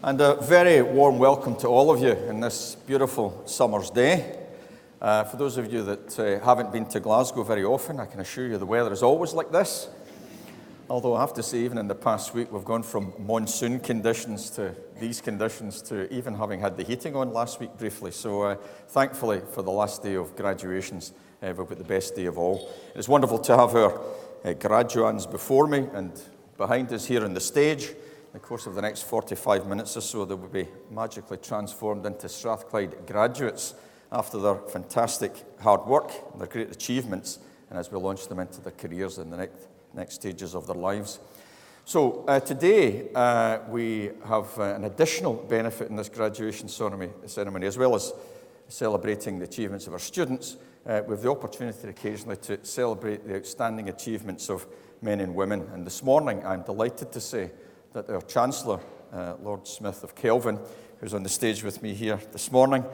And a very warm welcome to all of you in this beautiful summer's day. For those of you that haven't been to Glasgow very often, I can assure you the weather is always like this. Although I have to say, even in the past week, we've gone from monsoon conditions to these conditions to even having had the heating on last week briefly. So thankfully, for the last day of graduations, we've got the best day of all. It's wonderful to have our graduands before me and behind us here on the stage. In the course of the next 45 minutes or so, they will be magically transformed into Strathclyde graduates after their fantastic hard work and their great achievements, and as we launch them into their careers in the next stages of their lives. So today we have an additional benefit in this graduation ceremony, as well as celebrating the achievements of our students. We have the opportunity occasionally to celebrate the outstanding achievements of men and women. And this morning, I'm delighted to say that our Chancellor, Lord Smith of Kelvin, who's on the stage with me here this morning,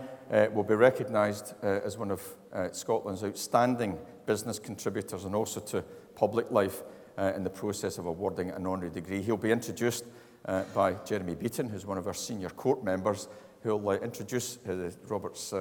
will be recognised as one of Scotland's outstanding business contributors and also to public life in the process of awarding an honorary degree. He'll be introduced by Jeremy Beaton, who's one of our senior court members, who'll introduce Robert's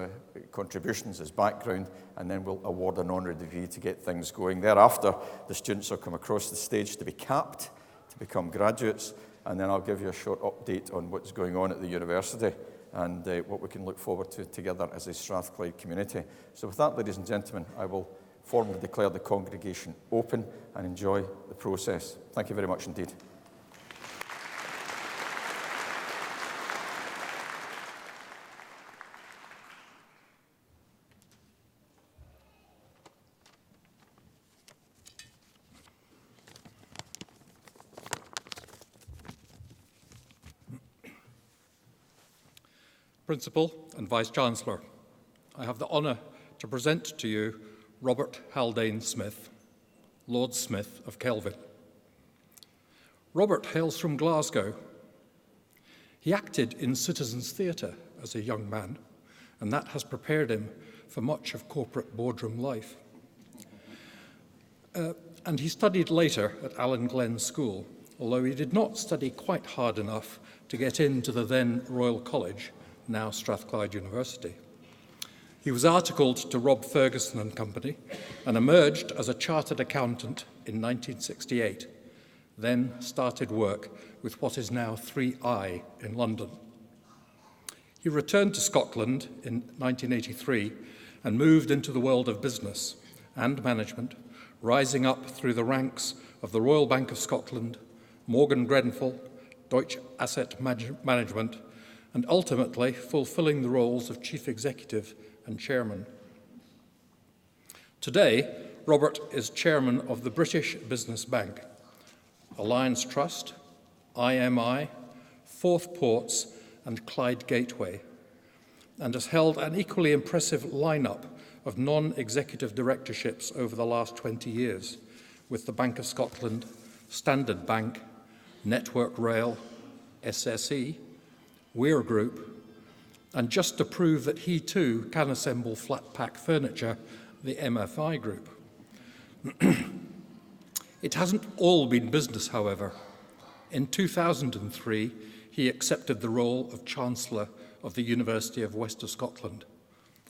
contributions, his background, and then we'll award an honorary degree to get things going. Thereafter, the students will come across the stage to be capped, to become graduates, and then I'll give you a short update on what's going on at the university and what we can look forward to together as a Strathclyde community. So with that, ladies and gentlemen, I will formally declare the congregation open and enjoy the process. Thank you very much indeed. Principal and Vice-Chancellor, I have the honour to present to you Robert Haldane Smith, Lord Smith of Kelvin. Robert hails from Glasgow. He acted in Citizens Theatre as a young man, and that has prepared him for much of corporate boardroom life. And he studied later at Allen Glen School, although he did not study quite hard enough to get into the then Royal College, now Strathclyde University. He was articled to Rob Ferguson and Company and emerged as a chartered accountant in 1968, then started work with what is now 3i in London. He returned to Scotland in 1983 and moved into the world of business and management, rising up through the ranks of the Royal Bank of Scotland, Morgan Grenfell, Deutsche Asset Management, and ultimately fulfilling the roles of Chief Executive and Chairman. Today, Robert is Chairman of the British Business Bank, Alliance Trust, IMI, Forth Ports and Clyde Gateway, and has held an equally impressive lineup of non-executive directorships over the last 20 years with the Bank of Scotland, Standard Bank, Network Rail, SSE, Weir Group, and just to prove that he too can assemble flat pack furniture, the MFI Group. It hasn't all been business, however. In 2003, he accepted the role of Chancellor of the University of West of Scotland.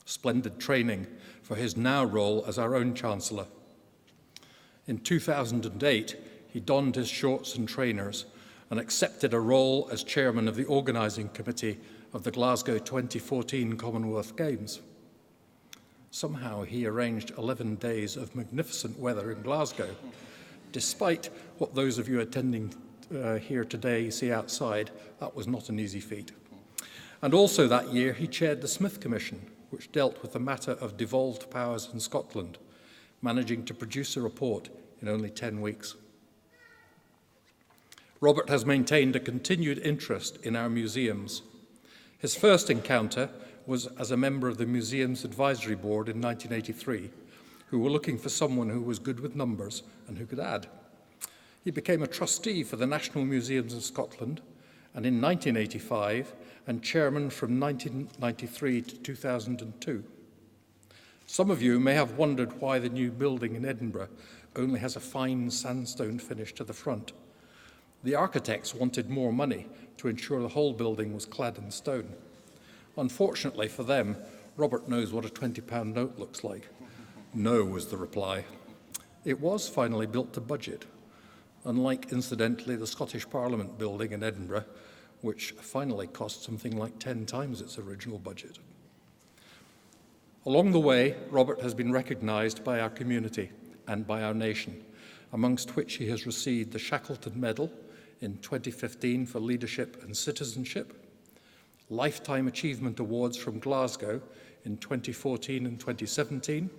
Splendid training for his now role as our own Chancellor. In 2008, he donned his shorts and trainers and accepted a role as chairman of the organising committee of the Glasgow 2014 Commonwealth Games. Somehow he arranged 11 days of magnificent weather in Glasgow, despite what those of you attending here today see outside. That was not an easy feat. And also that year he chaired the Smith Commission, which dealt with the matter of devolved powers in Scotland, managing to produce a report in only 10 weeks. Robert has maintained a continued interest in our museums. His first encounter was as a member of the Museum's Advisory Board in 1983, who were looking for someone who was good with numbers and who could add. He became a trustee for the National Museums of Scotland, and in 1985, and chairman from 1993 to 2002. Some of you may have wondered why the new building in Edinburgh only has a fine sandstone finish to the front. The architects wanted more money to ensure the whole building was clad in stone. Unfortunately for them, Robert knows what a £20 note looks like. No, was the reply. It was finally built to budget, unlike, incidentally, the Scottish Parliament building in Edinburgh, which finally cost something like 10 times its original budget. Along the way, Robert has been recognised by our community and by our nation, amongst which he has received the Shackleton Medal in 2015 for leadership and citizenship, Lifetime Achievement Awards from Glasgow in 2014 and 2017,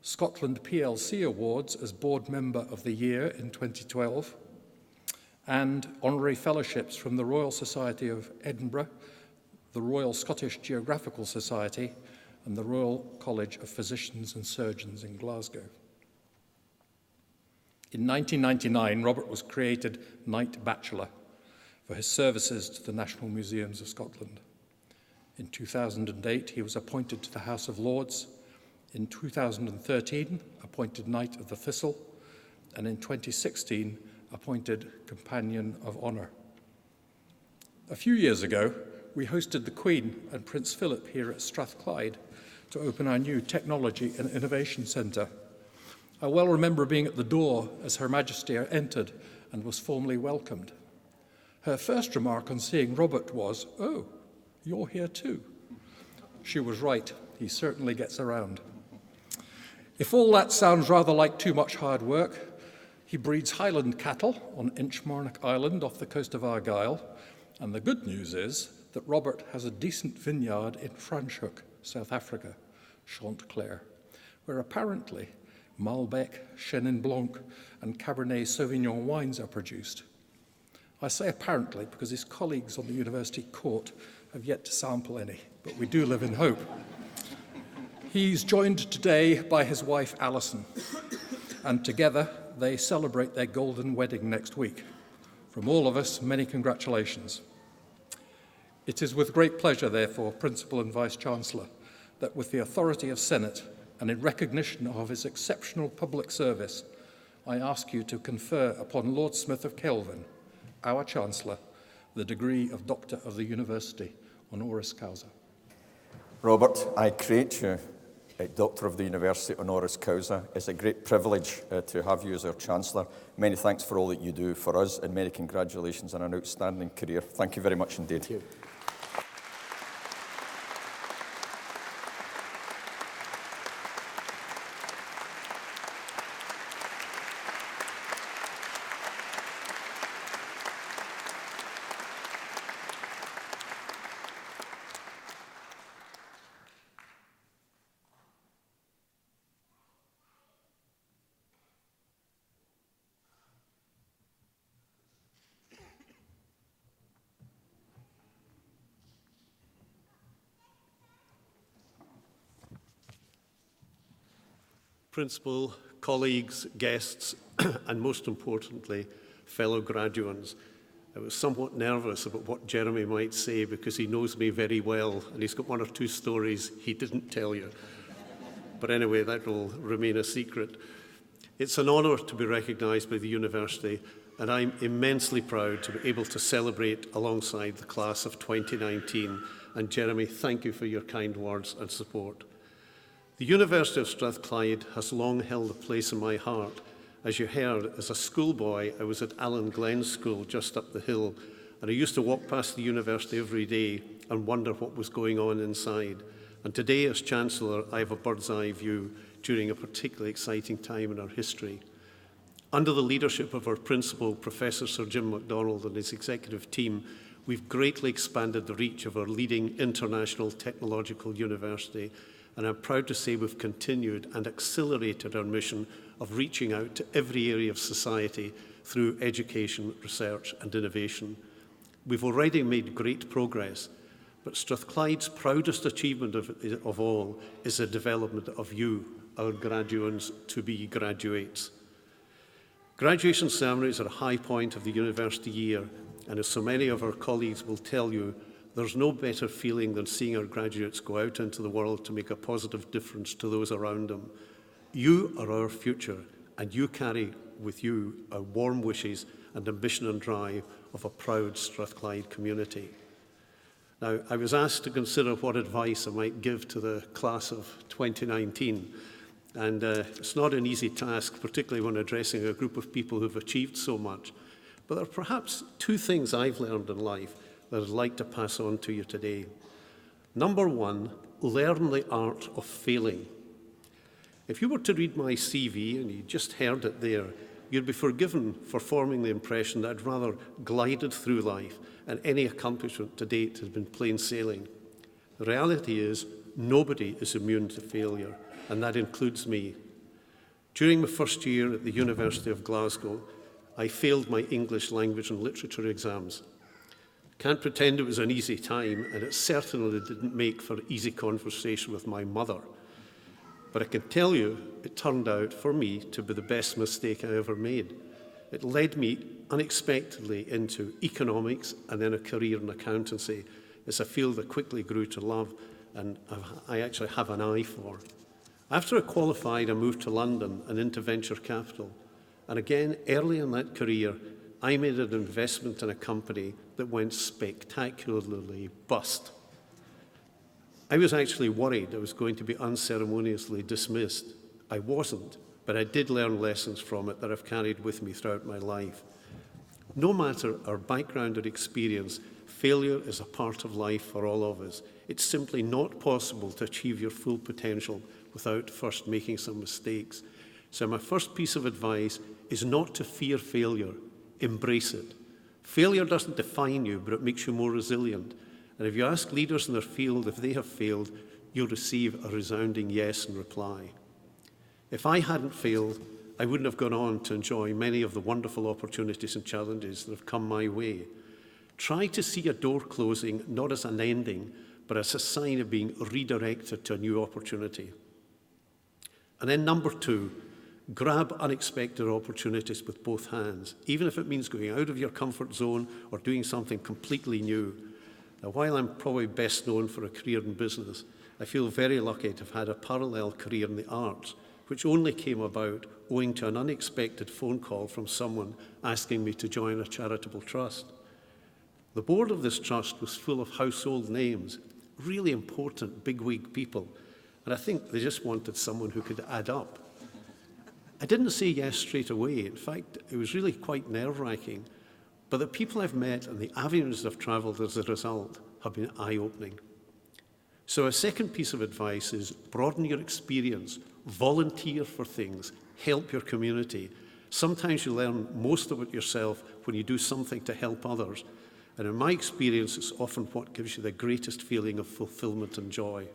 Scotland PLC Awards as Board Member of the Year in 2012, and honorary fellowships from the Royal Society of Edinburgh, the Royal Scottish Geographical Society, and the Royal College of Physicians and Surgeons in Glasgow. In 1999, Robert was created Knight Bachelor for his services to the National Museums of Scotland. In 2008, he was appointed to the House of Lords. In 2013, appointed Knight of the Thistle, and in 2016, appointed Companion of Honour. A few years ago, we hosted the Queen and Prince Philip here at Strathclyde to open our new Technology and Innovation Centre. I well remember being at the door as Her Majesty entered and was formally welcomed. Her first remark on seeing Robert was, "Oh, you're here too." She was right, he certainly gets around. If all that sounds rather like too much hard work, he breeds Highland cattle on Inchmarnock Island off the coast of Argyll, and the good news is that Robert has a decent vineyard in Franschhoek, South Africa, Chanticleer, where apparently Malbec, Chenin Blanc, and Cabernet Sauvignon wines are produced. I say apparently because his colleagues on the university court have yet to sample any, but we do live in hope. He's joined today by his wife Alison, and together they celebrate their golden wedding next week. From all of us, many congratulations. It is with great pleasure, therefore, Principal and Vice-Chancellor, that with the authority of Senate and in recognition of his exceptional public service, I ask you to confer upon Lord Smith of Kelvin, our Chancellor, the degree of Doctor of the University, honoris causa. Robert, I create you a Doctor of the University honoris causa. It's a great privilege to have you as our Chancellor. Many thanks for all that you do for us, and many congratulations on an outstanding career. Thank you very much indeed. Thank you. Principal, colleagues, guests, and most importantly, fellow graduates. I was somewhat nervous about what Jeremy might say because he knows me very well and he's got one or two stories he didn't tell you. But anyway, that will remain a secret. It's an honour to be recognised by the university, and I'm immensely proud to be able to celebrate alongside the class of 2019. And Jeremy, thank you for your kind words and support. The University of Strathclyde has long held a place in my heart. As you heard, as a schoolboy, I was at Allen Glen School just up the hill, and I used to walk past the university every day and wonder what was going on inside. And today, as Chancellor, I have a bird's eye view during a particularly exciting time in our history. Under the leadership of our principal, Professor Sir Jim MacDonald, and his executive team, we've greatly expanded the reach of our leading international technological university, and I'm proud to say we've continued and accelerated our mission of reaching out to every area of society through education, research and innovation. We've already made great progress, but Strathclyde's proudest achievement of all is the development of you, our graduates to be graduates. Graduation ceremonies are a high point of the university year, and as so many of our colleagues will tell you, there's no better feeling than seeing our graduates go out into the world to make a positive difference to those around them. You are our future, and you carry with you our warm wishes and ambition and drive of a proud Strathclyde community. Now, I was asked to consider what advice I might give to the class of 2019, and it's not an easy task, particularly when addressing a group of people who've achieved so much. But there are perhaps two things I've learned in life that I'd like to pass on to you today. Number one, learn the art of failing. If you were to read my CV, and you just heard it there, you'd be forgiven for forming the impression that I'd rather glided through life and any accomplishment to date has been plain sailing. The reality is, nobody is immune to failure, and that includes me. During my first year at the University of Glasgow, I failed my English language and literature exams. Can't pretend it was an easy time, and it certainly didn't make for easy conversation with my mother. But I can tell you, it turned out for me to be the best mistake I ever made. It led me unexpectedly into economics and then a career in accountancy. It's a field I quickly grew to love and I actually have an eye for. After I qualified, I moved to London and into venture capital. And again, early in that career, I made an investment in a company that went spectacularly bust. I was actually worried I was going to be unceremoniously dismissed. I wasn't, but I did learn lessons from it that I've carried with me throughout my life. No matter our background or experience, failure is a part of life for all of us. It's simply not possible to achieve your full potential without first making some mistakes. So my first piece of advice is not to fear failure. Embrace it. Failure doesn't define you, but it makes you more resilient. And if you ask leaders in their field if they have failed, you'll receive a resounding yes in reply. If I hadn't failed, I wouldn't have gone on to enjoy many of the wonderful opportunities and challenges that have come my way. Try to see a door closing not as an ending, but as a sign of being redirected to a new opportunity. And then number two, grab unexpected opportunities with both hands, even if it means going out of your comfort zone or doing something completely new. Now, while I'm probably best known for a career in business, I feel very lucky to have had a parallel career in the arts, which only came about owing to an unexpected phone call from someone asking me to join a charitable trust. The board of this trust was full of household names, really important bigwig people, and I think they just wanted someone who could add up. I didn't say yes straight away. In fact, it was really quite nerve-wracking. But the people I've met and the avenues I've travelled as a result have been eye-opening. So a second piece of advice is broaden your experience, volunteer for things, help your community. Sometimes you learn most of it yourself when you do something to help others. And in my experience, it's often what gives you the greatest feeling of fulfillment and joy.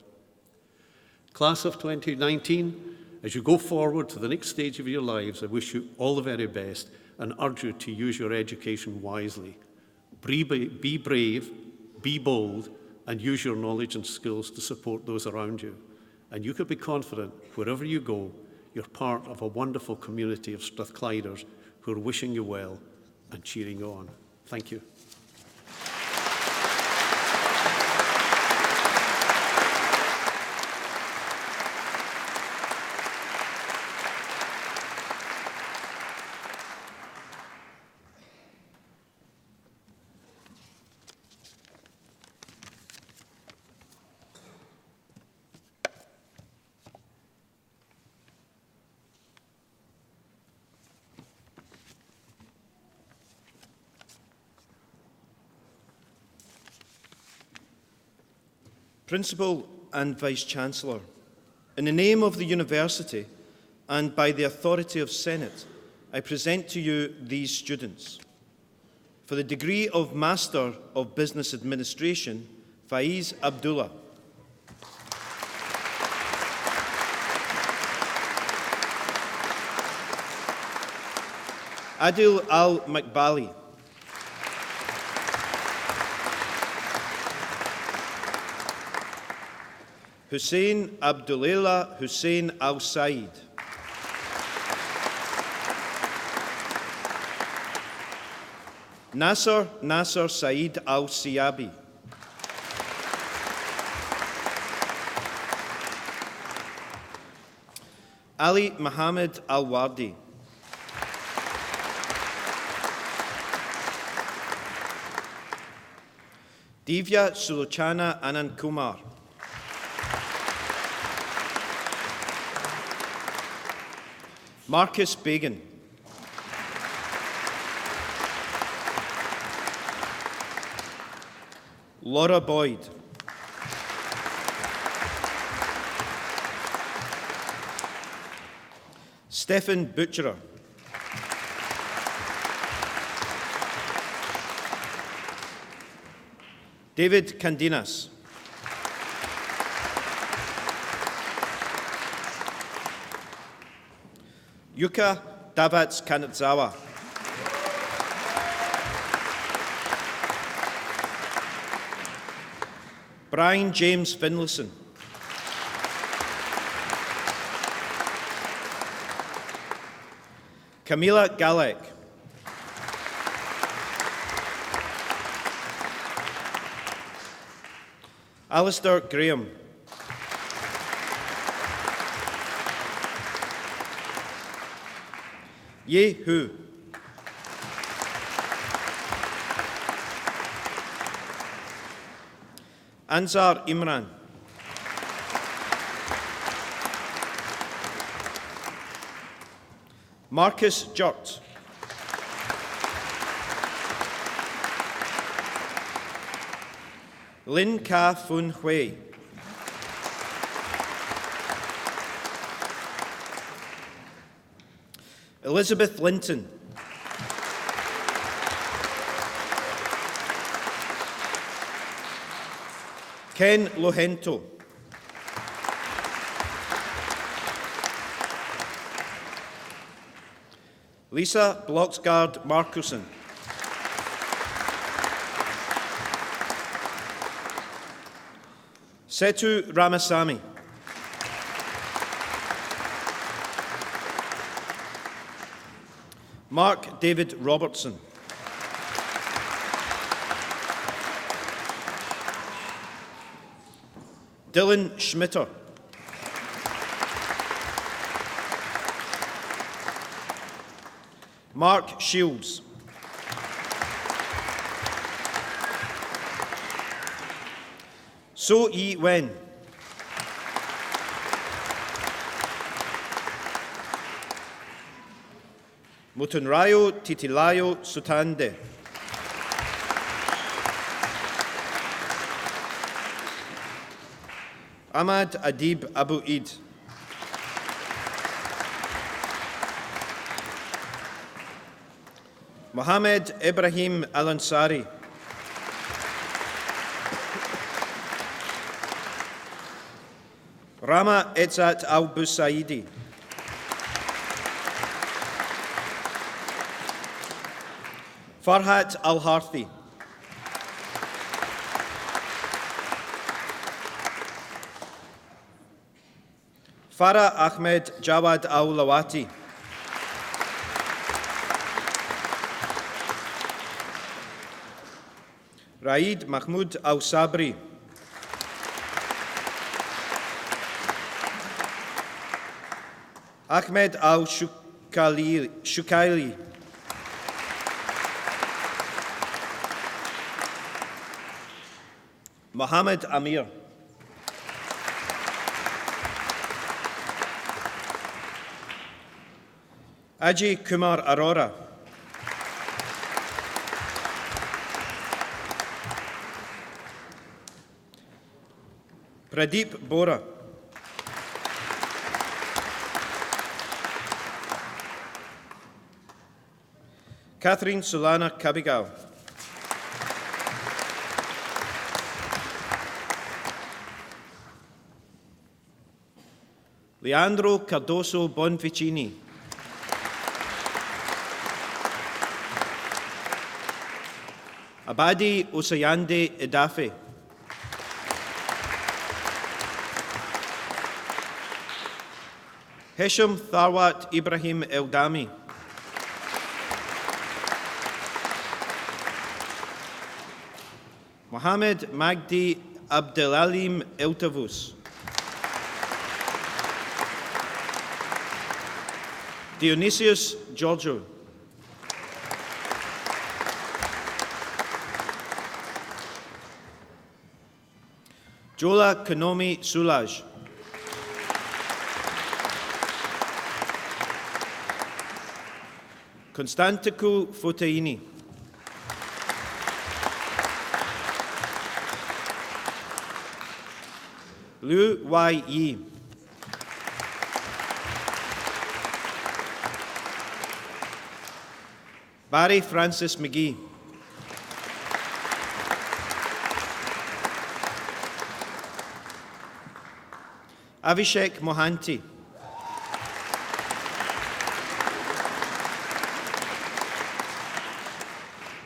Class of 2019, as you go forward to the next stage of your lives, I wish you all the very best and urge you to use your education wisely. Be brave, be bold, and use your knowledge and skills to support those around you. And you can be confident, wherever you go, you're part of a wonderful community of Strathclyders who are wishing you well and cheering you on. Thank you. Principal and Vice-Chancellor, in the name of the University and by the authority of Senate, I present to you these students. For the degree of Master of Business Administration, Faiz Abdullah. Adil Al-Makbali. Hussein Abdullah Hussein Al-Said. Nasser Said Al-Siyabi. Ali Mohammed Al-Wardi. Divya Sulochana Anand Kumar. Marcus Bagan. Laura Boyd. Stephen Butcherer. David Candinas. Yuka Davats Kanatzawa. Brian James Finlayson. Camila Galek. Alistair Graham. Ye Hu. Ansar Imran. Marcus Jurt. Lin Ka Fun Hui. Elizabeth Linton. Ken Lohento. Lisa Bloxgard Markussen. Setu Ramasamy. Mark David Robertson. Dylan Schmitter. Mark Shields. So Yi Wen. Mutunrayo Titilayo Sutande. Ahmad Adib Abu Eid. Mohammed Ibrahim Al-Ansari. Rama Etzat Al-Busaidi. Farhat Al-Harthi. Farah Ahmed Jawad Al-Lawati. Raid Mahmoud Al-Sabri. Ahmed Al-Shukaili. Mohammed Amir. Ajay Kumar Arora. Pradeep Bora. Catherine Solana Kabigal. Leandro Cardoso Bonvicini. Abadi Osayande Edafe. Hesham Tharwat Ibrahim Eldami. Mohammed Magdi Abdelalim Eltavus. Dionysius Giorgio. Jola Konomi Sulaj. Constantico Fotaini. Liu Wai Yi. Barry Francis McGee. Avishek Mohanty.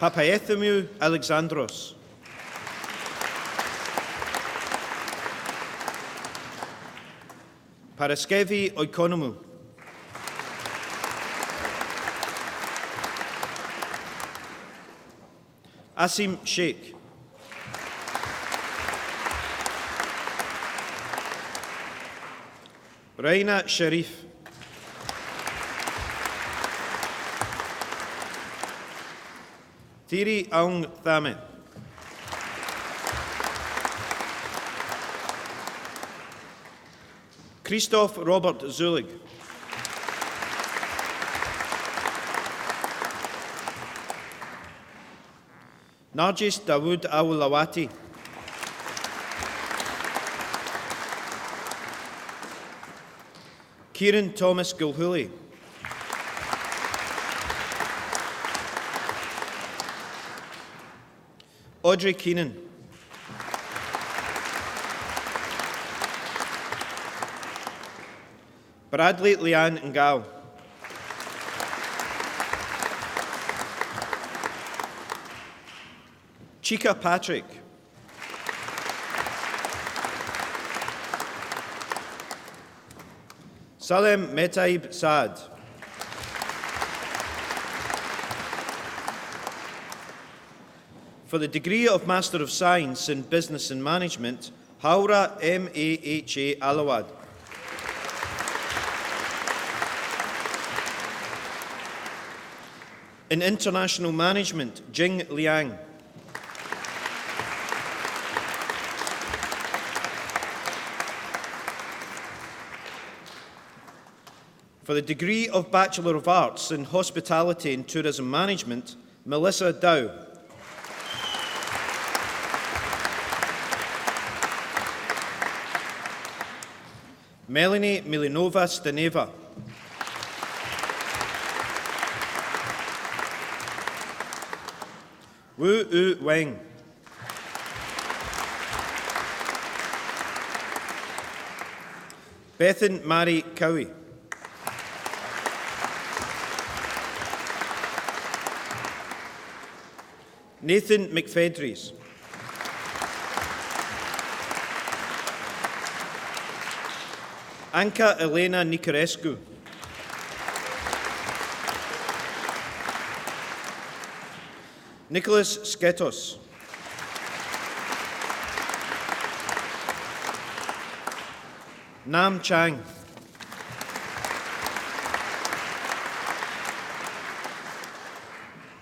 Papaethemiou Alexandros. Paraskevi Oikonomou. Asim Sheikh. Raina Sharif. Thiri Aung Thame. Christoph Robert Zulig. Narjis Dawood Awulawati. Kieran Thomas Gulhuli. Audrey Keenan. Bradley Leanne Ngao. Chika Patrick. Salem Metaib Saad. For the degree of Master of Science in Business and Management, Haura M.A.H.A. Alawad. In International Management, Jing Liang. For the degree of Bachelor of Arts in Hospitality and Tourism Management, Melissa Dow. Melanie Milinova Staneva. Wu U Weng. Bethan Mary Cowie. Nathan McFedries. Anka Elena Nicarescu. Nicholas Sketos. Nam Chang.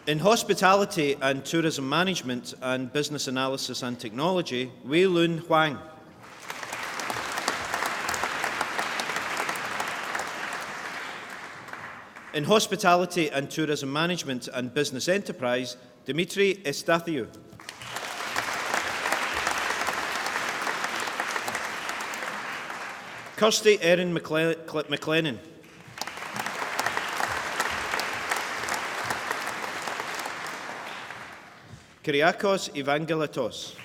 In Hospitality and Tourism Management and Business Analysis and Technology, Wei Lun Huang. In Hospitality and Tourism Management and Business Enterprise, Dimitri Estathiou. Kirsty Erin McLennan. Kyriakos Evangelitos.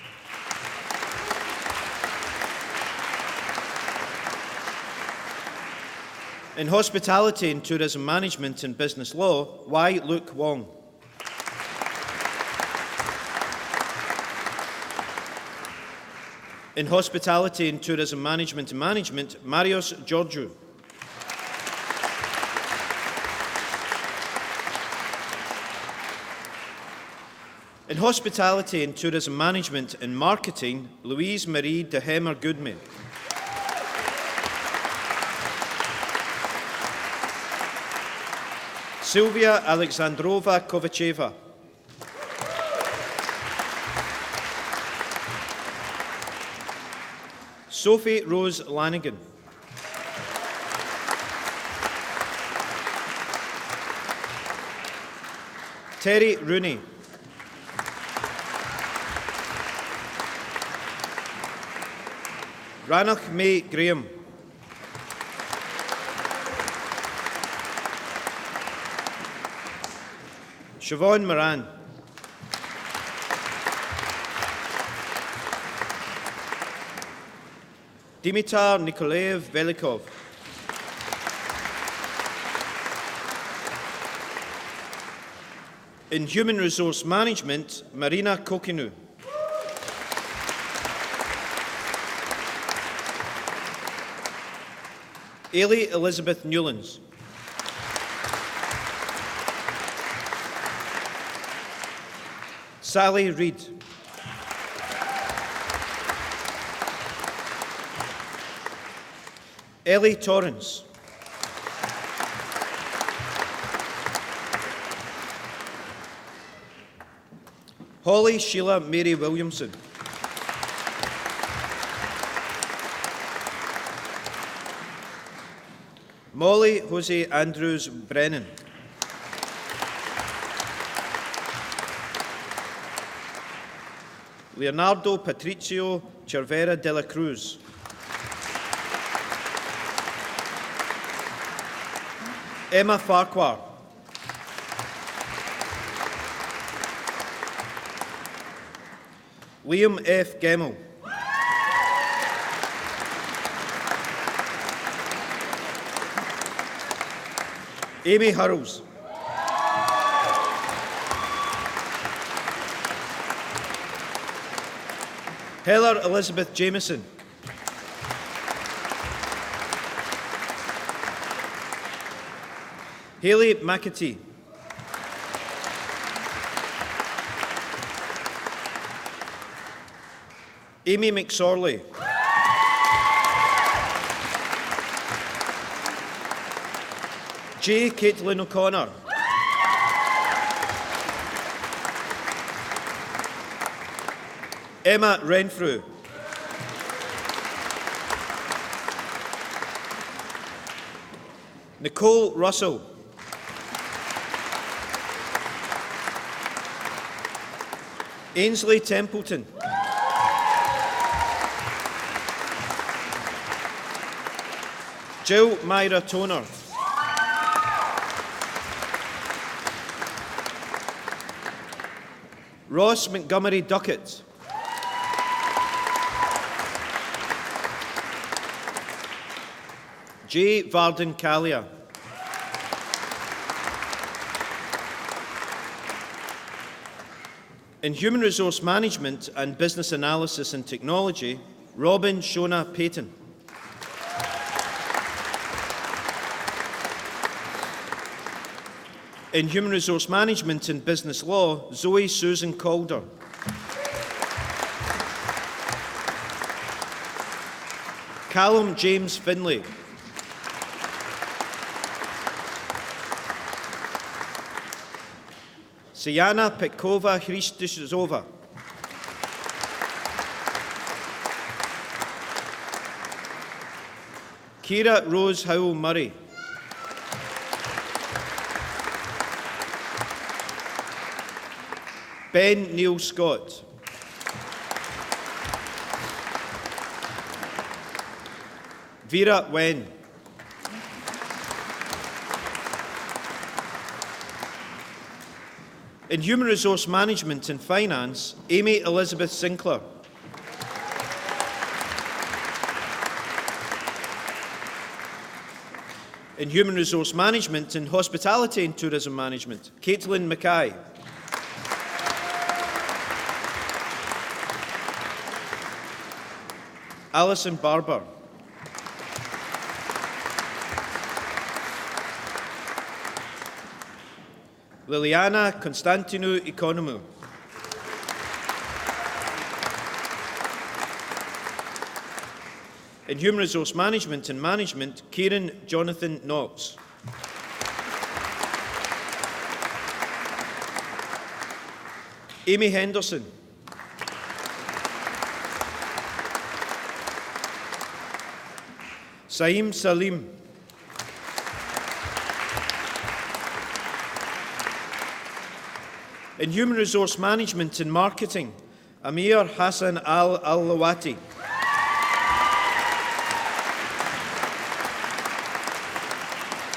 In Hospitality and Tourism Management and Business Law, Y. Luke Wong. In Hospitality and Tourism Management and Management, Marios Georgiou. In Hospitality and Tourism Management and Marketing, Louise Marie de Hemer Goodman. Sylvia Alexandrova Kovacheva. Sophie Rose Lanigan. Terry Rooney. Ranach May Graham. Siobhan Moran. Dimitar Nikolaev Velikov. In Human Resource Management, Marina Kokinu. Ailey Elizabeth Newlands. Sally Reid. Ellie Torrance. Holly Sheila Mary Williamson. Molly Jose Andrews Brennan. Leonardo Patricio Cervera de la Cruz. Emma Farquhar. Liam F. Gemmell. Amy Hurrells. Heather Elizabeth Jameson. Hayley McAtee. Amy McSorley. J. Caitlin O'Connor. Emma Renfrew. Nicole Russell. Ainsley Templeton. Jill Myra Toner. Ross Montgomery Duckett. J. Varden Callia. In Human Resource Management and Business Analysis and Technology, Robin Shona Payton. In Human Resource Management and Business Law, Zoe Susan Calder. Callum James Finlay. Sijana Petkova Hristizova. Kira Rose Howell Murray. Ben Neil Scott. Vera Wen. In Human Resource Management and Finance, Amy Elizabeth Sinclair. In Human Resource Management and Hospitality and Tourism Management, Caitlin Mackay. Alison Barber. Liliana Constantinou Economou. In Human Resource Management and Management, Kieran Jonathan Knox. Amy Henderson. Saim Salim. In Human Resource Management and Marketing, Amir Hassan Al-Lawati.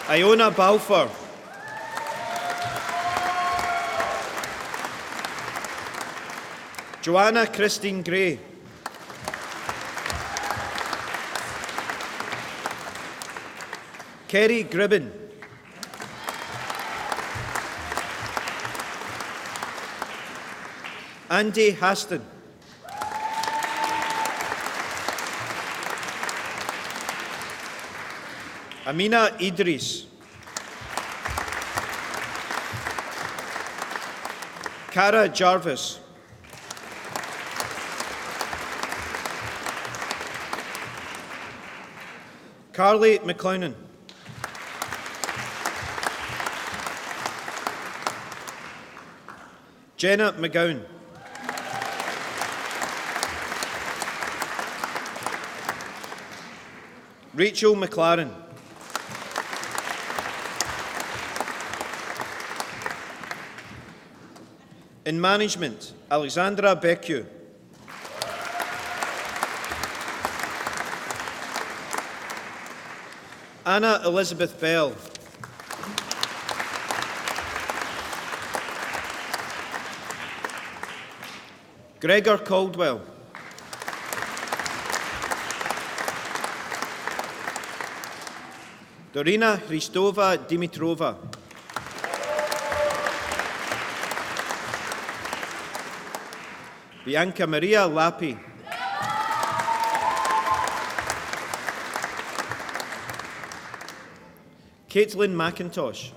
Iona Balfour. Joanna Christine Gray. Kerry Gribben. Andy Haston. Amina Idris. Cara Jarvis. Carly McLennan. Jenna McGowan. Rachel McLaren. In Management, Alexandra Becchio. Anna Elizabeth Bell. Gregor Caldwell. Dorina Hristova Dimitrova. Bianca Maria Lapi. Caitlin McIntosh.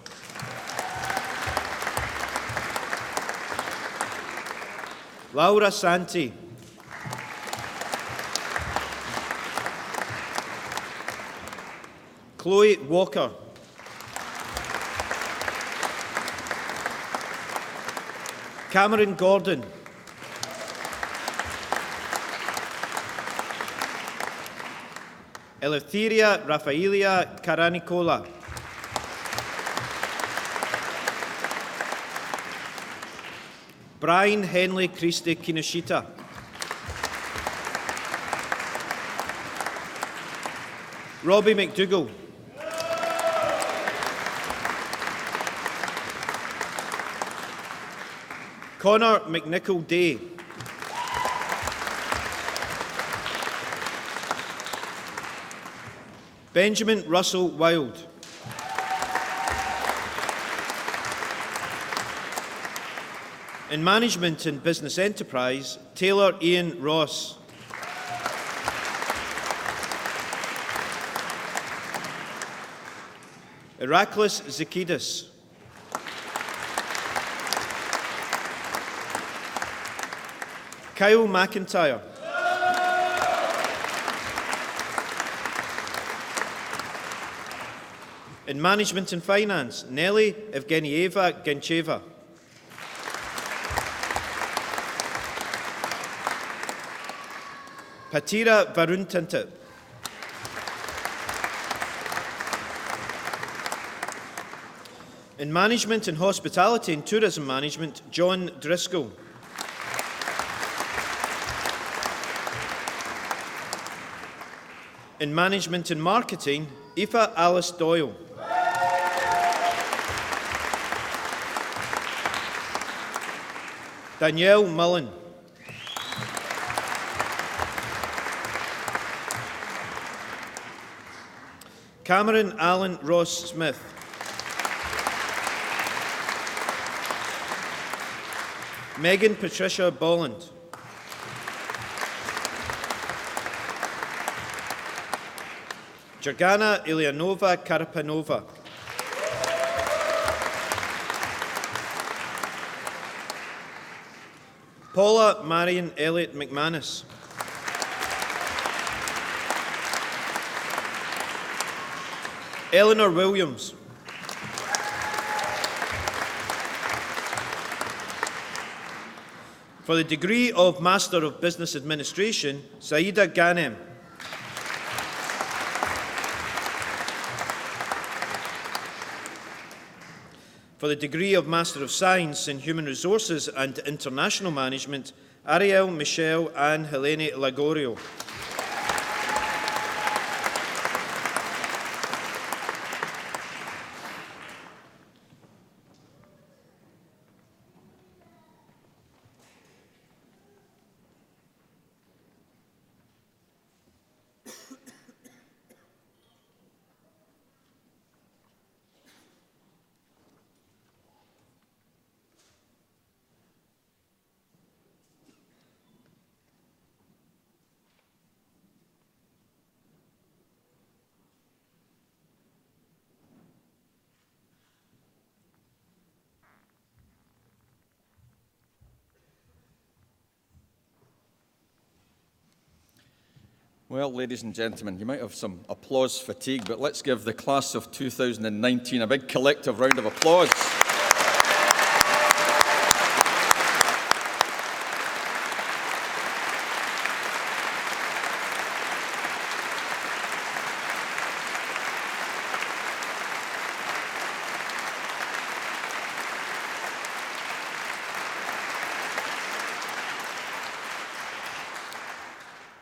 Laura Santi. Chloe Walker. Cameron Gordon. Eleutheria Rafaelia Caranicola. Brian Henley Christie Kinoshita. Robbie McDougall. Connor McNichol Day. Benjamin Russell Wild. In Management and Business Enterprise, Taylor Ian Ross. Iraklis Zakidis. Kyle McIntyre. In Management and Finance, Nelly Evgenieva Gencheva. Patira Varuntantit. In Management and Hospitality and Tourism Management, John Driscoll. In Management and Marketing, Aoife Alice Doyle. Danielle Mullen. Cameron Allen Ross Smith. Megan Patricia Bolland. Jurgana Ilianova Karapanova. Paula Marion Elliott McManus. Eleanor Williams. For the degree of Master of Business Administration, Saida Ghanem. For the degree of Master of Science in Human Resources and International Management, Ariel Michelle Anne Helene Lagorio. Well, ladies and gentlemen, you might have some applause fatigue, but let's give the class of 2019 a big collective round of applause.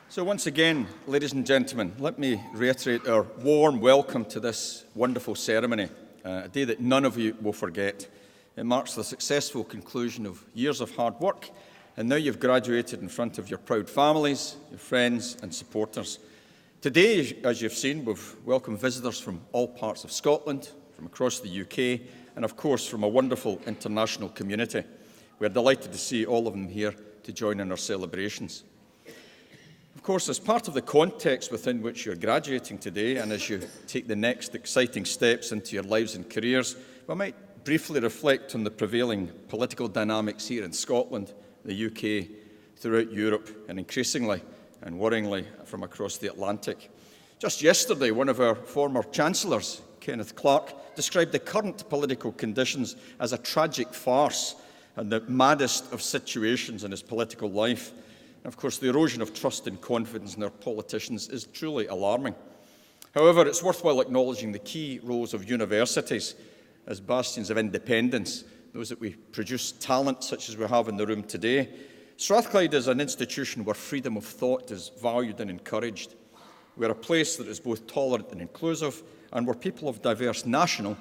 So once again, ladies and gentlemen, let me reiterate our warm welcome to this wonderful ceremony, a day that none of you will forget. It marks the successful conclusion of years of hard work, and now you've graduated in front of your proud families, your friends and supporters. Today, as you've seen, we've welcomed visitors from all parts of Scotland, from across the UK, and of course from a wonderful international community. We're delighted to see all of them here to join in our celebrations. Of course, as part of the context within which you're graduating today, and as you take the next exciting steps into your lives and careers, we might briefly reflect on the prevailing political dynamics here in Scotland, the UK, throughout Europe, and increasingly and worryingly from across the Atlantic. Just yesterday, one of our former Chancellors, Kenneth Clarke, described the current political conditions as a tragic farce and the maddest of situations in his political life. Of course, the erosion of trust and confidence in our politicians is truly alarming. However, it's worthwhile acknowledging the key roles of universities as bastions of independence, those that we produce talent such as we have in the room today. Strathclyde is an institution where freedom of thought is valued and encouraged. We're a place that is both tolerant and inclusive, and where people of diverse national,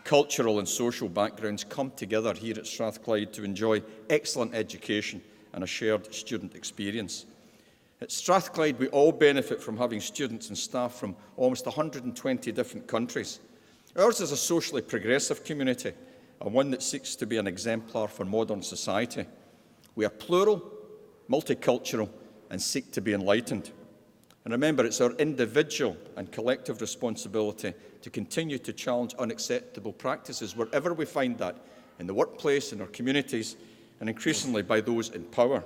cultural and social backgrounds come together here at Strathclyde to enjoy excellent education and a shared student experience. At Strathclyde, we all benefit from having students and staff from almost 120 different countries. Ours is a socially progressive community, and one that seeks to be an exemplar for modern society. We are plural, multicultural, and seek to be enlightened. And remember, it's our individual and collective responsibility to continue to challenge unacceptable practices wherever we find that, in the workplace, in our communities, and increasingly by those in power.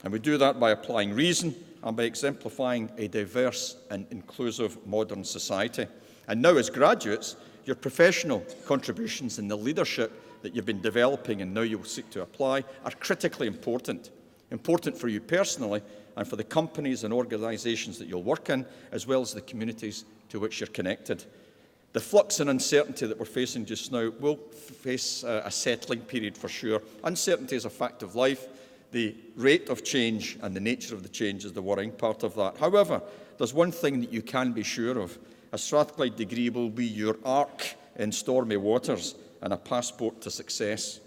And we do that by applying reason and by exemplifying a diverse and inclusive modern society. And now, as graduates, your professional contributions and the leadership that you've been developing and now you'll seek to apply are critically important. Important for you personally and for the companies and organisations that you'll work in, as well as the communities to which you're connected. The flux and uncertainty that we're facing just now will face a settling period for sure. Uncertainty is a fact of life. The rate of change and the nature of the change is the worrying part of that. However, there's one thing that you can be sure of. A Strathclyde degree will be your ark in stormy waters and a passport to success.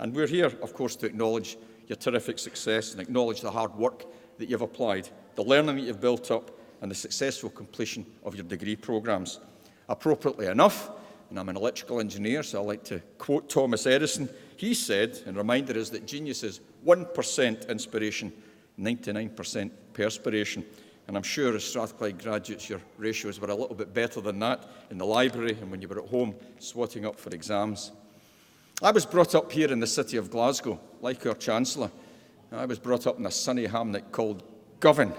And we're here, of course, to acknowledge your terrific success and acknowledge the hard work that you've applied, the learning that you've built up, and the successful completion of your degree programmes. Appropriately enough, and I'm an electrical engineer, so I like to quote Thomas Edison. He said, and reminded us, that genius is 1% inspiration, 99% perspiration. And I'm sure as Strathclyde graduates, your ratios were a little bit better than that in the library and when you were at home swatting up for exams. I was brought up here in the city of Glasgow, like our Chancellor. I was brought up in a sunny hamlet called Govan.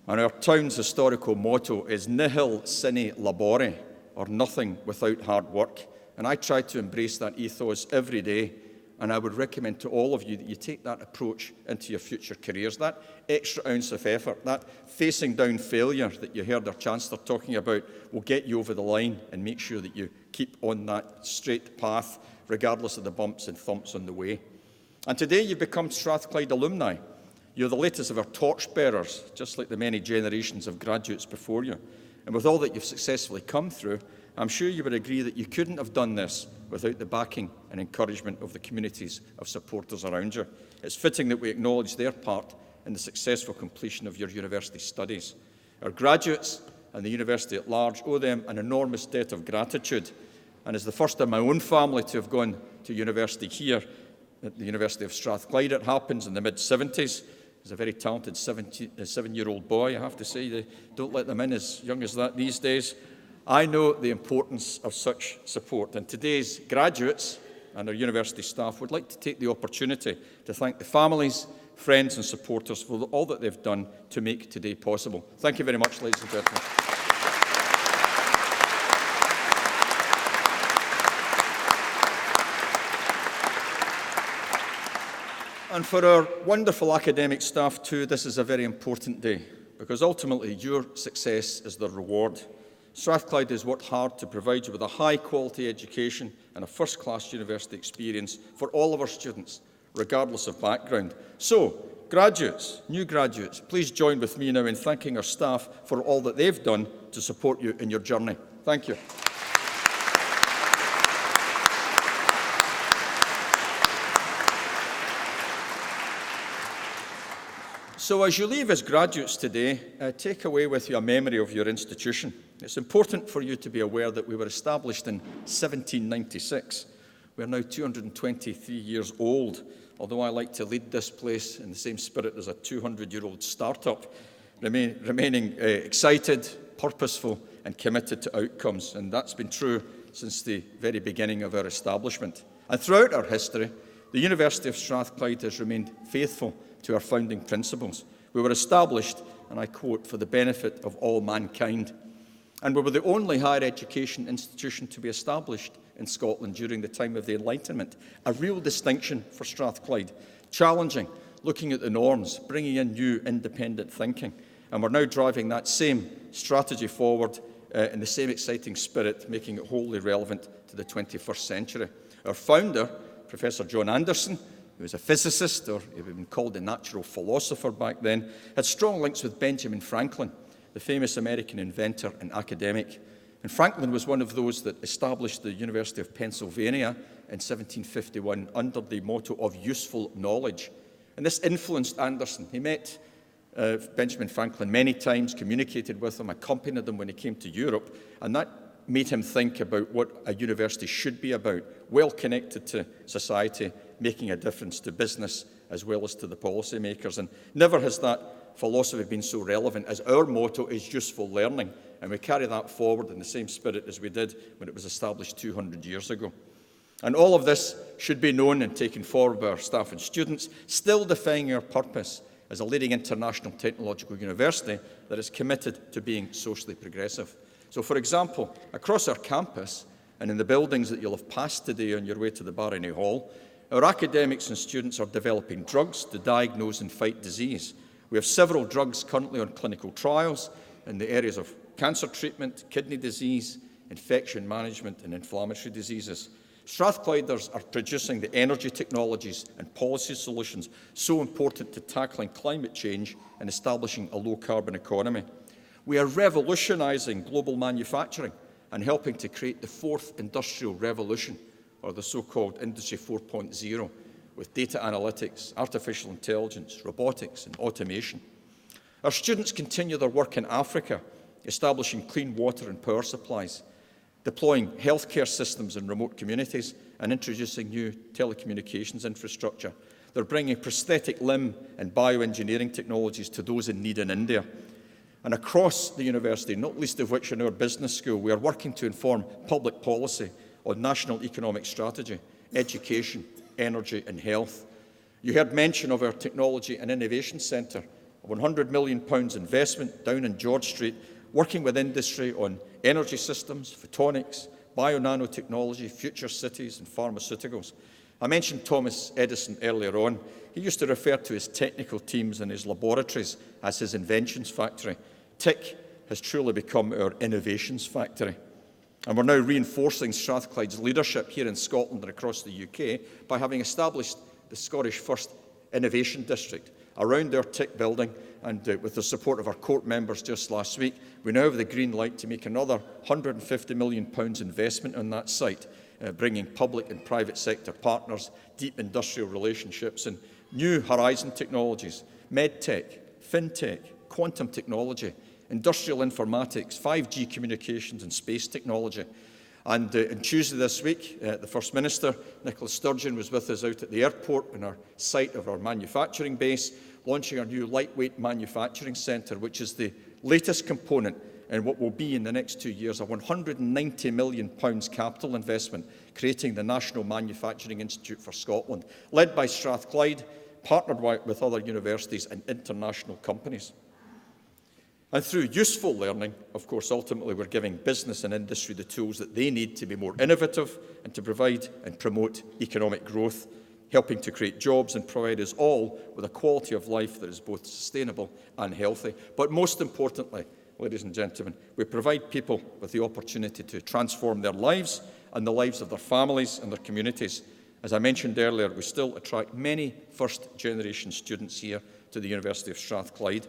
And our town's historical motto is Nihil sine labore, or nothing without hard work. And I try to embrace that ethos every day And I would recommend to all of you that you take that approach into your future careers. That extra ounce of effort, that facing down failure that you heard our Chancellor talking about will get you over the line and make sure that you keep on that straight path, regardless of the bumps and thumps on the way. And today you've become Strathclyde alumni. You're the latest of our torchbearers, just like the many generations of graduates before you. And with all that you've successfully come through, I'm sure you would agree that you couldn't have done this without the backing and encouragement of the communities of supporters around you. It's fitting that we acknowledge their part in the successful completion of your university studies. Our graduates and the university at large owe them an enormous debt of gratitude. And as the first in my own family to have gone to university here, at the University of Strathclyde, it happens in the mid-70s. He's a very talented 7-year-old boy, I have to say. They don't let them in as young as that these days. I know the importance of such support, and today's graduates and our university staff would like to take the opportunity to thank the families, friends and supporters for all that they've done to make today possible. Thank you very much, ladies and gentlemen. And for our wonderful academic staff too, this is a very important day, because ultimately your success is the reward. Strathclyde has worked hard to provide you with a high-quality education and a first-class university experience for all of our students, regardless of background. So, graduates, new graduates, please join with me now in thanking our staff for all that they've done to support you in your journey. Thank you. So as you leave as graduates today, take away with you a memory of your institution. It's important for you to be aware that we were established in 1796. We are now 223 years old, although I like to lead this place in the same spirit as a 200-year-old startup, remaining excited, purposeful and committed to outcomes. And that's been true since the very beginning of our establishment. And throughout our history, the University of Strathclyde has remained faithful to our founding principles. We were established, and I quote, for the benefit of all mankind. And we were the only higher education institution to be established in Scotland during the time of the Enlightenment. A real distinction for Strathclyde, challenging, looking at the norms, bringing in new independent thinking. And we're now driving that same strategy forward in the same exciting spirit, making it wholly relevant to the 21st century. Our founder, Professor John Anderson, who was a physicist, or he would have been called a natural philosopher back then, had strong links with Benjamin Franklin, the famous American inventor and academic. And Franklin was one of those that established the University of Pennsylvania in 1751 under the motto of useful knowledge. And this influenced Anderson. He met Benjamin Franklin many times, communicated with him, accompanied him when he came to Europe, and that made him think about what a university should be about, well connected to society, making a difference to business as well as to the policymakers. And never has that philosophy been so relevant as our motto is useful learning. And we carry that forward in the same spirit as we did when it was established 200 years ago. And all of this should be known and taken forward by our staff and students, still defining our purpose as a leading international technological university that is committed to being socially progressive. So, for example, across our campus and in the buildings that you'll have passed today on your way to the Barony Hall, our academics and students are developing drugs to diagnose and fight disease. We have several drugs currently on clinical trials in the areas of cancer treatment, kidney disease, infection management and inflammatory diseases. Strathclyders are producing the energy technologies and policy solutions so important to tackling climate change and establishing a low-carbon economy. We are revolutionising global manufacturing and helping to create the fourth industrial revolution, or the so-called Industry 4.0, with data analytics, artificial intelligence, robotics and automation. Our students continue their work in Africa, establishing clean water and power supplies, deploying healthcare systems in remote communities and introducing new telecommunications infrastructure. They're bringing prosthetic limb and bioengineering technologies to those in need in India. And across the university, not least of which in our business school, we are working to inform public policy on national economic strategy, education, energy and health. You heard mention of our Technology and Innovation Centre, a £100 million investment down in George Street, working with industry on energy systems, photonics, bio-nanotechnology, future cities and pharmaceuticals. I mentioned Thomas Edison earlier on. He used to refer to his technical teams and his laboratories as his inventions factory. TIC has truly become our innovations factory. And we're now reinforcing Strathclyde's leadership here in Scotland and across the UK by having established the Scottish First Innovation District around our TIC building, and with the support of our court members just last week, we now have the green light to make another £150 million investment on that site, bringing public and private sector partners, deep industrial relationships and new horizon technologies, medtech, fintech, quantum technology, industrial informatics, 5G communications and space technology. And on Tuesday this week, the First Minister, Nicola Sturgeon, was with us out at the airport on our site of our manufacturing base, launching our new lightweight manufacturing centre, which is the latest component in what will be in the next 2 years a £190 million capital investment, creating the National Manufacturing Institute for Scotland, led by Strathclyde, partnered with other universities and international companies. And through useful learning, of course, ultimately we're giving business and industry the tools that they need to be more innovative and to provide and promote economic growth, helping to create jobs and provide us all with a quality of life that is both sustainable and healthy. But most importantly, ladies and gentlemen, we provide people with the opportunity to transform their lives and the lives of their families and their communities. As I mentioned earlier, we still attract many first-generation students here to the University of Strathclyde.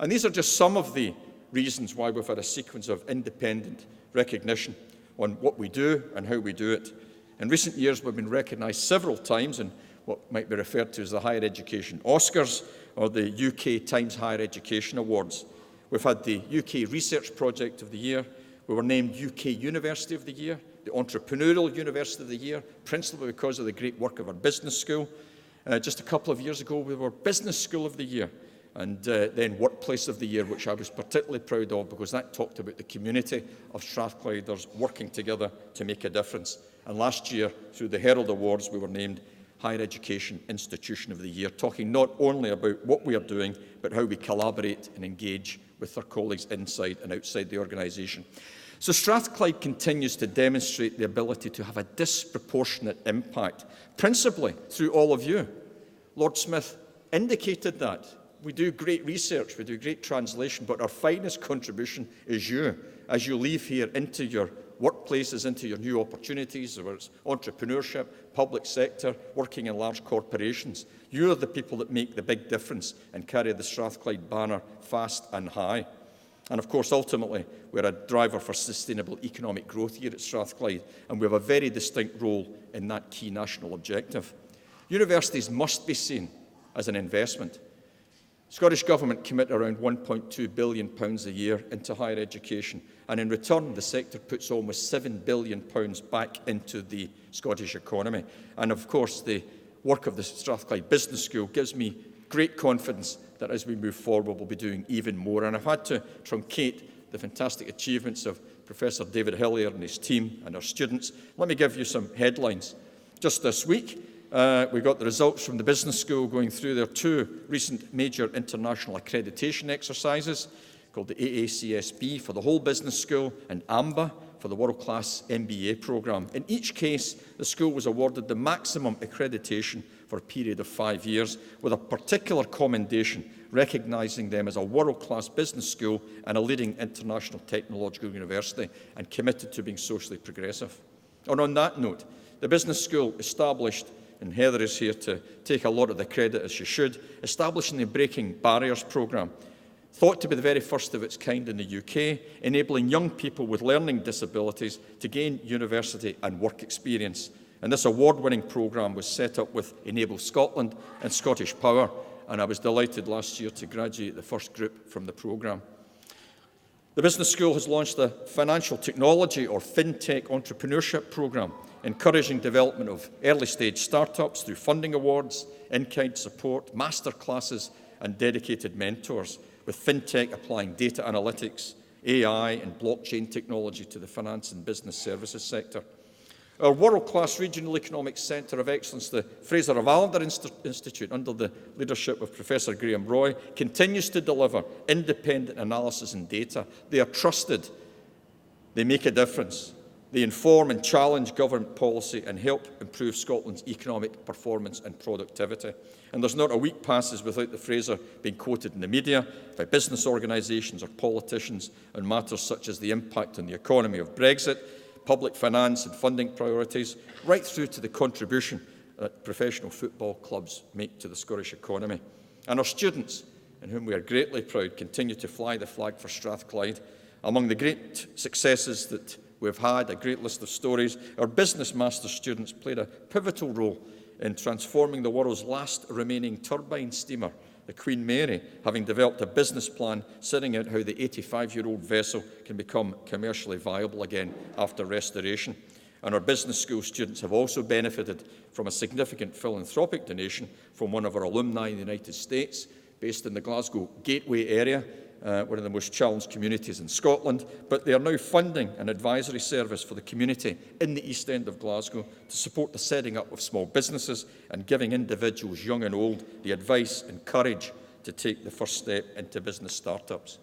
And these are just some of the reasons why we've had a sequence of independent recognition on what we do and how we do it. In recent years, we've been recognised several times in what might be referred to as the Higher Education Oscars or the UK Times Higher Education Awards. We've had the UK Research Project of the Year. We were named UK University of the Year, the Entrepreneurial University of the Year, principally because of the great work of our business school. Just a couple of years ago, we were Business School of the Year, and then Workplace of the Year, which I was particularly proud of because that talked about the community of Strathclyders working together to make a difference. And last year, through the Herald Awards, we were named Higher Education Institution of the Year, talking not only about what we are doing, but how we collaborate and engage with our colleagues inside and outside the organisation. So Strathclyde continues to demonstrate the ability to have a disproportionate impact, principally through all of you. Lord Smith indicated that. We do great research, we do great translation, but our finest contribution is you, as you leave here into your workplaces, into your new opportunities, whether it's entrepreneurship, public sector, working in large corporations. You are the people that make the big difference and carry the Strathclyde banner fast and high. And of course, ultimately, we're a driver for sustainable economic growth here at Strathclyde, and we have a very distinct role in that key national objective. Universities must be seen as an investment. Scottish Government commit around £1.2 billion a year into higher education, and in return the sector puts almost £7 billion back into the Scottish economy. And of course the work of the Strathclyde Business School gives me great confidence that as we move forward we'll be doing even more. And I've had to truncate the fantastic achievements of Professor David Hillier and his team and our students. Let me give you some headlines. Just this week, we got the results from the Business School going through their 2 recent major international accreditation exercises called the AACSB for the whole business school and AMBA for the world-class MBA programme. In each case, the school was awarded the maximum accreditation for a period of 5 years, with a particular commendation recognising them as a world-class business school and a leading international technological university and committed to being socially progressive. And on that note, the Business School established, and Heather is here to take a lot of the credit as she should, establishing the Breaking Barriers programme, thought to be the very first of its kind in the UK, enabling young people with learning disabilities to gain university and work experience. And this award-winning programme was set up with Enable Scotland and Scottish Power, and I was delighted last year to graduate the first group from the programme. The Business School has launched the Financial Technology or FinTech Entrepreneurship programme, encouraging development of early-stage startups through funding awards, in-kind support, masterclasses and dedicated mentors, with FinTech applying data analytics, AI and blockchain technology to the finance and business services sector. Our world-class Regional Economic Centre of Excellence, the Fraser of Allender Institute, under the leadership of Professor Graham Roy, continues to deliver independent analysis and data. They are trusted, they make a difference, They inform and challenge government policy and help improve Scotland's economic performance and productivity. And there's not a week passes without the Fraser being quoted in the media by business organisations or politicians on matters such as the impact on the economy of Brexit, public finance and funding priorities, right through to the contribution that professional football clubs make to the Scottish economy. And our students, in whom we are greatly proud, continue to fly the flag for Strathclyde. Among the great successes that we've had, a great list of stories, our Business Masters students played a pivotal role in transforming the world's last remaining turbine steamer, the Queen Mary, having developed a business plan setting out how the 85-year-old vessel can become commercially viable again after restoration. And our business school students have also benefited from a significant philanthropic donation from one of our alumni in the United States, based in the Glasgow Gateway area, one of the most challenged communities in Scotland, but they are now funding an advisory service for the community in the East End of Glasgow to support the setting up of small businesses and giving individuals, young and old, the advice and courage to take the first step into business startups.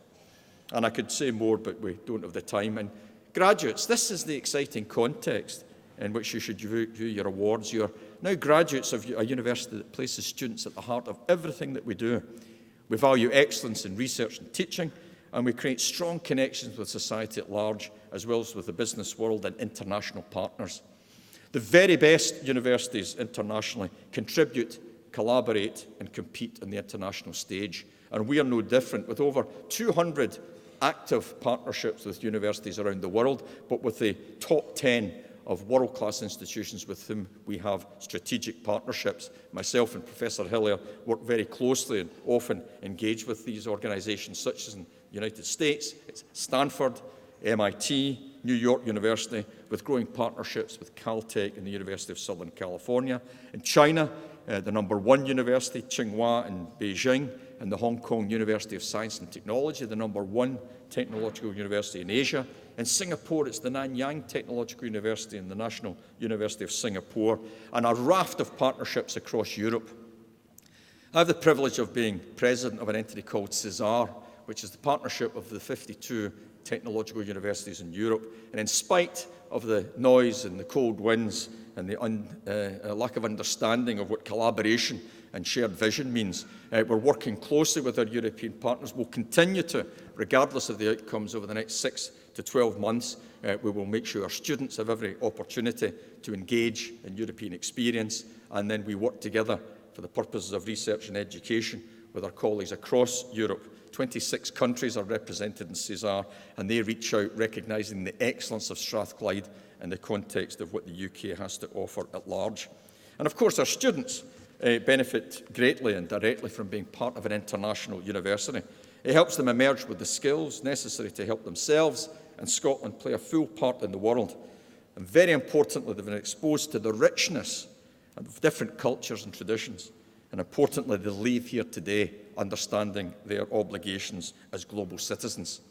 And I could say more, but we don't have the time. And graduates, this is the exciting context in which you should view your awards. You're now graduates of a university that places students at the heart of everything that we do. We value excellence in research and teaching, and we create strong connections with society at large, as well as with the business world and international partners. The very best universities internationally contribute, collaborate, and compete on the international stage. And we are no different, with over 200 active partnerships with universities around the world, but with the top 10 of world-class institutions with whom we have strategic partnerships. Myself and Professor Hillier work very closely and often engage with these organisations, such as in the United States, it's Stanford, MIT, New York University, with growing partnerships with Caltech and the University of Southern California. In China, the #1 university, Tsinghua in Beijing, and the Hong Kong University of Science and Technology, the #1 technological university in Asia. In Singapore, it's the Nanyang Technological University and the National University of Singapore, and a raft of partnerships across Europe. I have the privilege of being president of an entity called CESAR, which is the partnership of the 52 technological universities in Europe. And in spite of the noise and the cold winds and the lack of understanding of what collaboration and shared vision means, we're working closely with our European partners. We'll continue to, regardless of the outcomes over the next 6 to 12 months, we will make sure our students have every opportunity to engage in European experience, and then we work together for the purposes of research and education with our colleagues across Europe. 26 countries are represented in CESAR, and they reach out recognising the excellence of Strathclyde in the context of what the UK has to offer at large. And of course, our students benefit greatly and directly from being part of an international university. It helps them emerge with the skills necessary to help themselves and Scotland play a full part in the world. And very importantly, they've been exposed to the richness of different cultures and traditions. And importantly, they leave here today understanding their obligations as global citizens.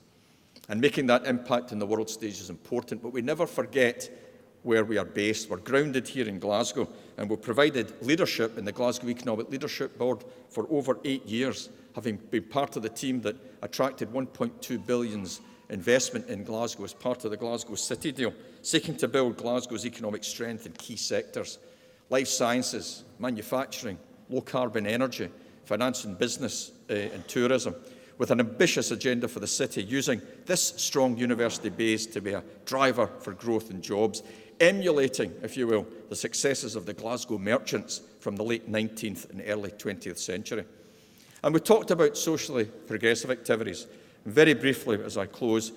And making that impact in the world stage is important, but we never forget where we are based. We're grounded here in Glasgow, and we've provided leadership in the Glasgow Economic Leadership Board for over 8 years, having been part of the team that attracted £1.2 billion investment in Glasgow as part of the Glasgow City deal, seeking to build Glasgow's economic strength in key sectors: life sciences, manufacturing, low-carbon energy, finance and business and tourism, with an ambitious agenda for the city, using this strong university base to be a driver for growth and jobs, emulating, if you will, the successes of the Glasgow merchants from the late 19th and early 20th century. And we talked about socially progressive activities. Very briefly, as I close,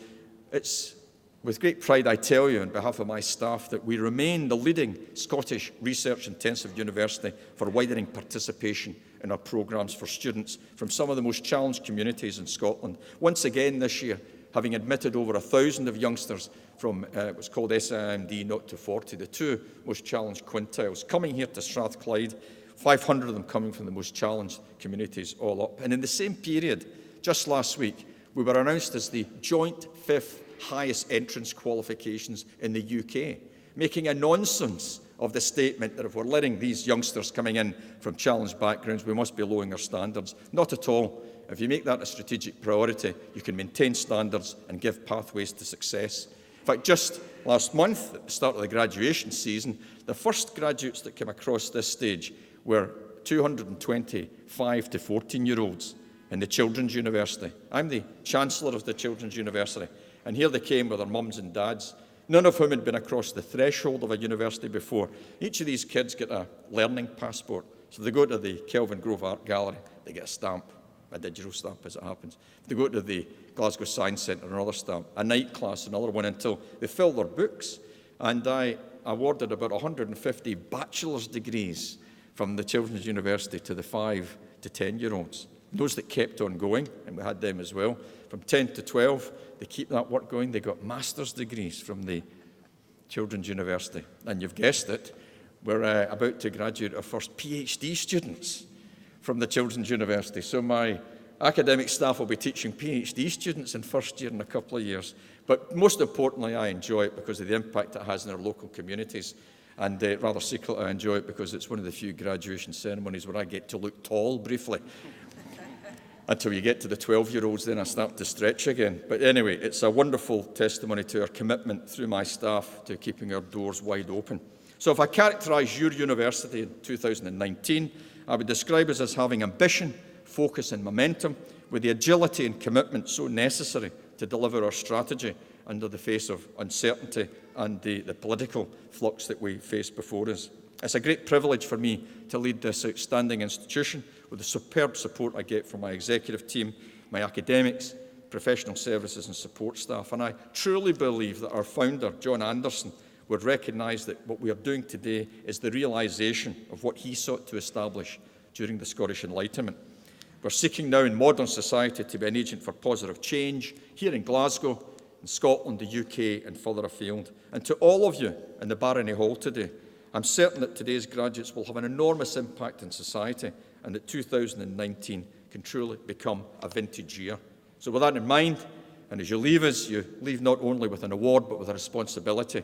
it's with great pride I tell you on behalf of my staff that we remain the leading Scottish research-intensive university for widening participation in our programmes for students from some of the most challenged communities in Scotland. Once again this year, having admitted over 1,000 of youngsters from what's called SIMD 0 to 40, the two most challenged quintiles, coming here to Strathclyde, 500 of them coming from the most challenged communities all up. And in the same period, just last week, we were announced as the joint 5th highest entrance qualifications in the UK, making a nonsense of the statement that if we're letting these youngsters coming in from challenged backgrounds, we must be lowering our standards. Not at all. If you make that a strategic priority, you can maintain standards and give pathways to success. In fact, just last month, at the start of the graduation season, the first graduates that came across this stage were 225 to 14-year-olds in the Children's University. I'm the Chancellor of the Children's University, and here they came with their mums and dads, none of whom had been across the threshold of a university before. Each of these kids get a learning passport. So they go to the Kelvin Grove Art Gallery, they get a stamp, a digital stamp as it happens. If they go to the Glasgow Science Centre, another stamp, a night class, another one, until they fill their books. And I awarded about 150 bachelor's degrees from the Children's University to the 5 to 10-year-olds. Those that kept on going, and we had them as well, from 10 to 12, they keep that work going. They got master's degrees from the Children's University. And you've guessed it, we're about to graduate our first PhD students from the Children's University. So my academic staff will be teaching PhD students in first year in a couple of years. But most importantly, I enjoy it because of the impact it has in our local communities. And rather secretly, I enjoy it because it's one of the few graduation ceremonies where I get to look tall briefly. Until you get to the 12-year-olds, then I start to stretch again. But anyway, it's a wonderful testimony to our commitment through my staff to keeping our doors wide open. So if I characterise your university in 2019, I would describe us as having ambition, focus and momentum, with the agility and commitment so necessary to deliver our strategy under the face of uncertainty and the political flux that we face before us. It's a great privilege for me to lead this outstanding institution with the superb support I get from my executive team, my academics, professional services and support staff. And I truly believe that our founder, John Anderson, would recognise that what we are doing today is the realisation of what he sought to establish during the Scottish Enlightenment. We're seeking now in modern society to be an agent for positive change here in Glasgow, in Scotland, the UK and further afield. And to all of you in the Barony Hall today, I'm certain that today's graduates will have an enormous impact in society and that 2019 can truly become a vintage year. So with that in mind, and as you leave us, you leave not only with an award but with a responsibility.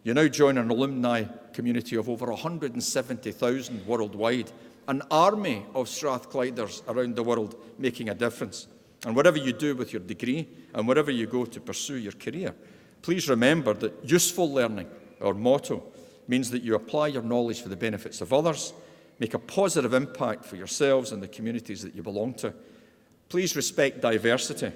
You now join an alumni community of over 170,000 worldwide, an army of Strathclyders around the world making a difference. And whatever you do with your degree and wherever you go to pursue your career, please remember that useful learning, our motto, means that you apply your knowledge for the benefits of others, make a positive impact for yourselves and the communities that you belong to. Please respect diversity,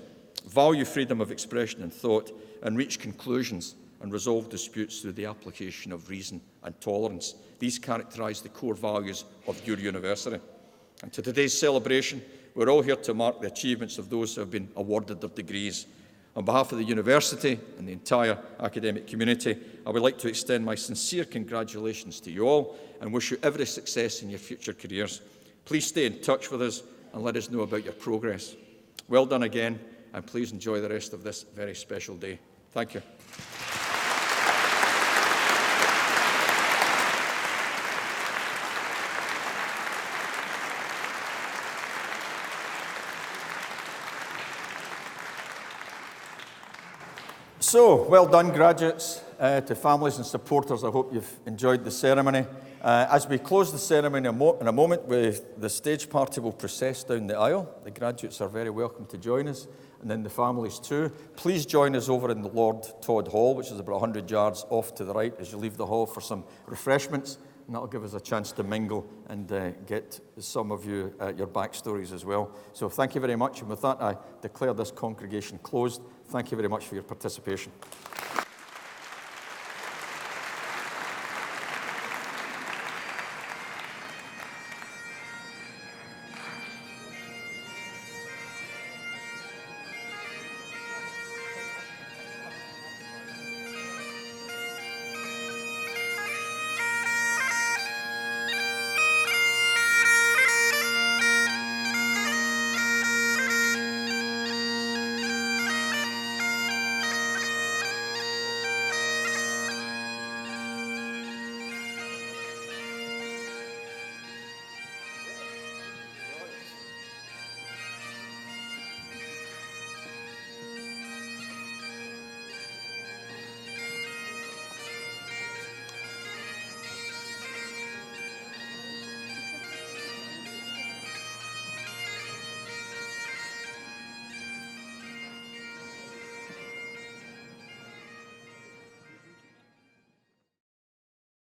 value freedom of expression and thought, and reach conclusions and resolve disputes through the application of reason and tolerance. These characterise the core values of your university. And to today's celebration, we're all here to mark the achievements of those who have been awarded their degrees. On behalf of the university and the entire academic community, I would like to extend my sincere congratulations to you all and wish you every success in your future careers. Please stay in touch with us and let us know about your progress. Well done again, and please enjoy the rest of this very special day. Thank you. So, well done, graduates. To families and supporters, I hope you've enjoyed the ceremony. As we close the ceremony in a moment, the stage party will process down the aisle. The graduates are very welcome to join us, and then the families too. Please join us over in the Lord Todd Hall, which is about 100 yards off to the right as you leave the hall for some refreshments, and that'll give us a chance to mingle and get some of you your backstories as well. So thank you very much, and with that I declare this congregation closed. Thank you very much for your participation.